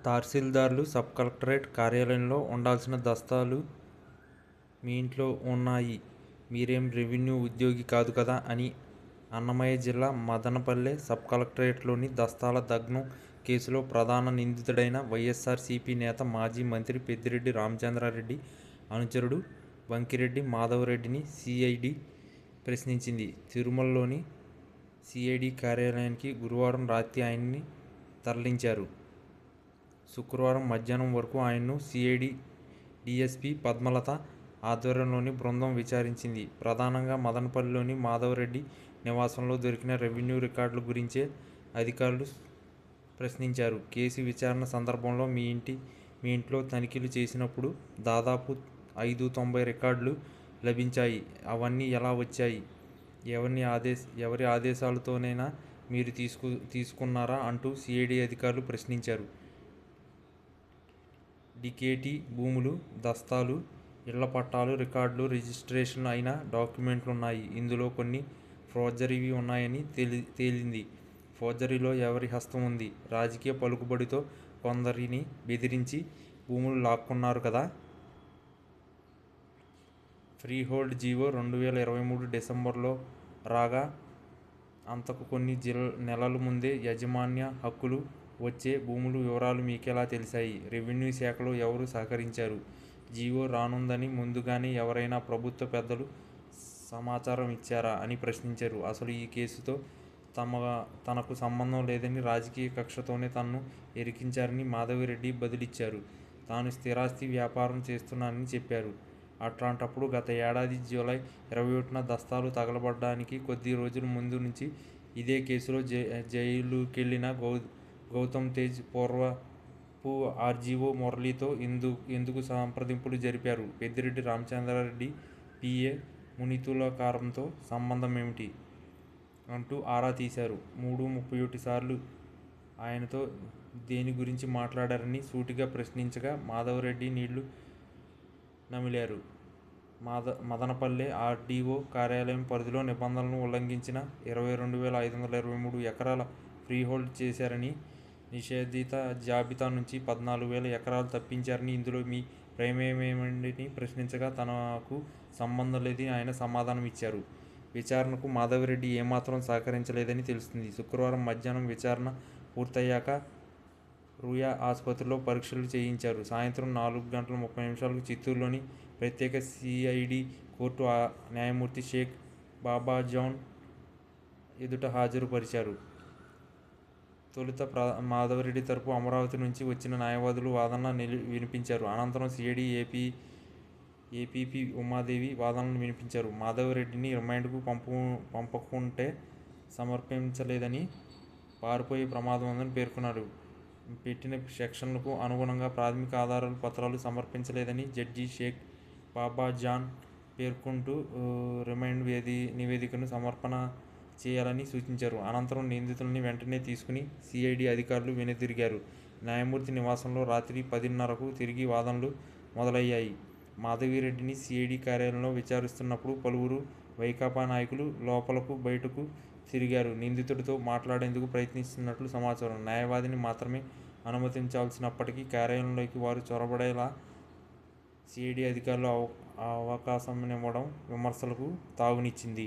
తహసీల్దార్లు sub collectorate కార్యాలయంలో ఉండాల్సిన దస్తాలు మీ ఇంట్లో ఉన్నాయి, మీరేం రెవెన్యూ ఉద్యోగి కాదు కదా అని అన్నమయ్య జిల్లా మదనపల్లె సబ్ కలెక్టరేట్లోని దస్తాల దగ్నం కేసులో ప్రధాన నిందితుడైన వైఎస్ఆర్సీపీ నేత మాజీ మంత్రి పెద్దిరెడ్డి రామచంద్రారెడ్డి అనుచరుడు వంకిరెడ్డి మాధవరెడ్డిని సిఐడి ప్రశ్నించింది. తిరుమలలోని సిఐడి కార్యాలయానికి గురువారం రాత్రి ఆయన్ని తరలించారు. శుక్రవారం మధ్యాహ్నం వరకు ఆయన్ను సిఐడి డిఎస్పీ పద్మలత ఆధ్వర్యంలోని బృందం విచారించింది. ప్రధానంగా మదనపల్లిలోని మాధవరెడ్డి నివాసంలో దొరికిన రెవెన్యూ రికార్డుల గురించే అధికారులు ప్రశ్నించారు. కేసు విచారణ సందర్భంలో మీ ఇంట్లో తనిఖీలు చేసినప్పుడు దాదాపు 590 రికార్డులు లభించాయి. అవన్నీ ఎలా వచ్చాయి? ఎవరి ఆదేశాలతోనైనా మీరు తీసుకున్నారా అంటూ సిఐడి అధికారులు ప్రశ్నించారు. డికేటీ భూములు, దస్తాలు, ఇళ్ల పట్టాలు, రికార్డులు, రిజిస్ట్రేషన్ అయిన డాక్యుమెంట్లున్నాయి. ఇందులో కొన్ని ఫోర్జరీవి ఉన్నాయని తేలింది. ఫోర్జరీలో ఎవరి హస్తం ఉంది? రాజకీయ పలుకుబడితో కొందరిని బెదిరించి భూములు లాక్కున్నారు కదా. ఫ్రీహోల్డ్ జీవో 2023 డిసెంబర్లో రాగా అంతకు కొన్ని నెలల ముందే యాజమాన్య హక్కులు వచ్చే భూముల వివరాలు మీకెలా తెలిసాయి? రెవెన్యూ శాఖలో ఎవరు సహకరించారు? జీవో రానుందని ముందుగానే ఎవరైనా ప్రభుత్వ పెద్దలు సమాచారం ఇచ్చారా అని ప్రశ్నించారు. అసలు ఈ కేసుతో తనకు సంబంధం లేదని, రాజకీయ కక్షతోనే తనను ఇరికించారని మాధవిరెడ్డి బదులిచ్చారు. తాను స్థిరాస్తి వ్యాపారం చేస్తున్నానని చెప్పారు. అట్లాంటప్పుడు గత ఏడాది జూలై 21న దస్తాలు తగలబడడానికి కొద్ది రోజుల ముందు నుంచి ఇదే కేసులో జైలుకెళ్లిన గౌతమ్ తేజ్ పూర్వపు ఆర్జీఓ మురళితో ఎందుకు సంప్రదింపులు జరిపారు? పెద్దిరెడ్డి రామచంద్రారెడ్డి పిఏ మునితులకారంతో సంబంధం ఏమిటి? అంటూ ఆరా తీశారు. 31 సార్లు ఆయనతో దేని గురించి మాట్లాడారని సూటిగా ప్రశ్నించగా మాధవరెడ్డి నీళ్లు నమిలారు. మదనపల్లె ఆర్డీఓ కార్యాలయం పరిధిలో నిబంధనలను ఉల్లంఘించిన 22,523 ఎకరాల ఫ్రీహోల్డ్ చేశారని, నిషేధిత జాబితా నుంచి 14,000 ఎకరాలు తప్పించారని, ఇందులో మీ ప్రమేయమేమిటని ప్రశ్నించగా తనకు సంబంధం లేదని ఆయన సమాధానం ఇచ్చారు. విచారణకు మాధవిరెడ్డి ఏమాత్రం సహకరించలేదని తెలుస్తుంది. శుక్రవారం మధ్యాహ్నం విచారణ పూర్తయ్యాక రుయా ఆసుపత్రిలో పరీక్షలు చేయించారు. సాయంత్రం 4:30 చిత్తూరులోని ప్రత్యేక సిఐడి కోర్టు న్యాయమూర్తి షేక్ బాబాజాన్ ఎదుట హాజరుపరిచారు. తొలుత మాధవరెడ్డి తరపు అమరావతి నుంచి వచ్చిన న్యాయవాదులు వాదనలు వినిపించారు. అనంతరం సిఐడి ఏపీపీ ఉమాదేవి వాదనలు వినిపించారు. మాధవరెడ్డిని రిమాండ్కు పంపకుంటే సమర్పించలేదని, పారిపోయే ప్రమాదం ఉందని పేర్కొన్నారు. పెట్టిన సెక్షన్లకు అనుగుణంగా ప్రాథమిక ఆధార పత్రాలు సమర్పించలేదని జడ్జి షేక్ బాబాజాన్ పేర్కొంటూ రిమాండ్ నివేదికను సమర్పణ చేయాలని సూచించారు. అనంతరం నిందితుల్ని వెంటనే తీసుకుని సిఐడి అధికారులు వెనుదిరిగారు. న్యాయమూర్తి నివాసంలో రాత్రి 10:30కు తిరిగి వాదనలు మొదలయ్యాయి. మాధవిరెడ్డిని సిఐడి కార్యాలయంలో విచారిస్తున్నప్పుడు పలువురు వైకాపా నాయకులు లోపలకు బయటకు తిరిగారు. నిందితుడితో మాట్లాడేందుకు ప్రయత్నిస్తున్నట్లు సమాచారం. న్యాయవాదిని మాత్రమే అనుమతించాల్సినప్పటికీ కార్యాలయంలోకి వారు చొరబడేలా సిఐడి అధికారులు అవకాశమివ్వడం విమర్శలకు తావునిచ్చింది.